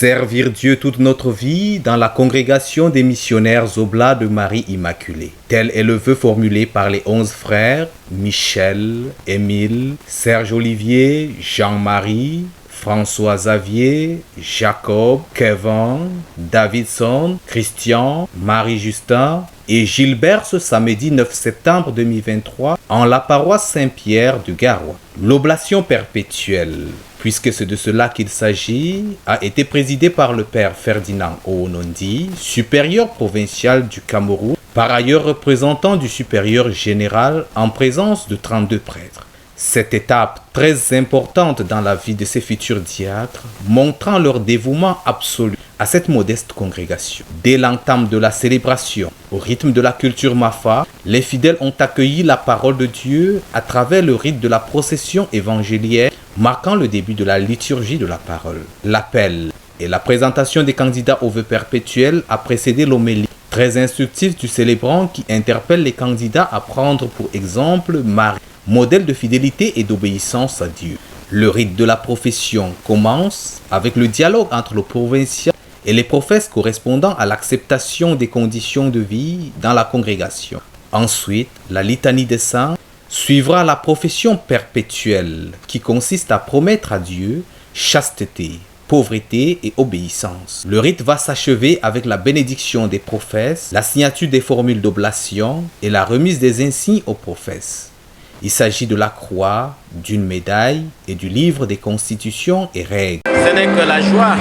Servir Dieu toute notre vie dans la congrégation des missionnaires Oblats de Marie Immaculée. Tel est le vœu formulé par les 11 frères Michel, Émile, Serge Olivier, Jean-Marie, François Xavier, Jacob, Kevin, Davidson, Christian, Marie-Justin et Gilbert ce samedi 9 septembre 2023 en la paroisse Saint-Pierre du Garoua. L'oblation perpétuelle, puisque c'est de cela qu'il s'agit, a été présidée par le père Ferdinand Oonondi, supérieur provincial du Cameroun, par ailleurs représentant du supérieur général en présence de 32 prêtres. Cette étape très importante dans la vie de ces futurs diacres, montrant leur dévouement absolu à cette modeste congrégation. Dès l'entame de la célébration, au rythme de la culture Mafa, les fidèles ont accueilli la parole de Dieu à travers le rite de la procession évangélière, marquant le début de la liturgie de la parole. L'appel et la présentation des candidats au vœu perpétuel a précédé l'homélie, très instructive du célébrant qui interpelle les candidats à prendre pour exemple Marie, modèle de fidélité et d'obéissance à Dieu. Le rite de la profession commence avec le dialogue entre le provincial et les professes correspondant à l'acceptation des conditions de vie dans la congrégation. Ensuite, la litanie des saints suivra la profession perpétuelle qui consiste à promettre à Dieu chasteté, pauvreté et obéissance. Le rite va s'achever avec la bénédiction des professes, la signature des formules d'oblation et la remise des insignes aux professes. Il s'agit de la croix, d'une médaille et du livre des constitutions et règles. Ce n'est que la joie,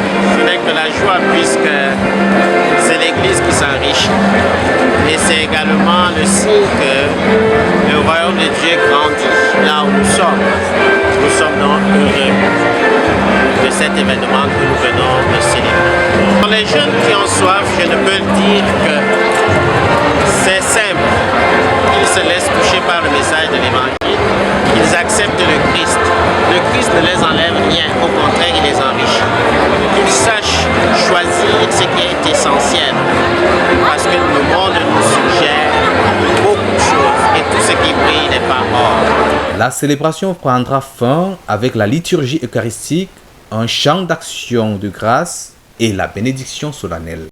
puisque c'est l'Église qui s'enrichit. Et c'est également le signe que le royaume de Dieu grandit là où nous sommes. Nous sommes donc heureux de cet événement que nous venons de célébrer. Pour les jeunes qui ont soif, je ne peux dire que c'est simple. Ils se laissent toucher par le message de l'Évangile. Ils acceptent le Christ. Le Christ ne les enlève rien, au contraire, il les enrichit. Qu'ils sachent choisir ce qui est essentiel. Parce que le monde nous suggère beaucoup de choses et tout ce qui brille n'est pas or. La célébration prendra fin avec la liturgie eucharistique, un chant d'action de grâce et la bénédiction solennelle.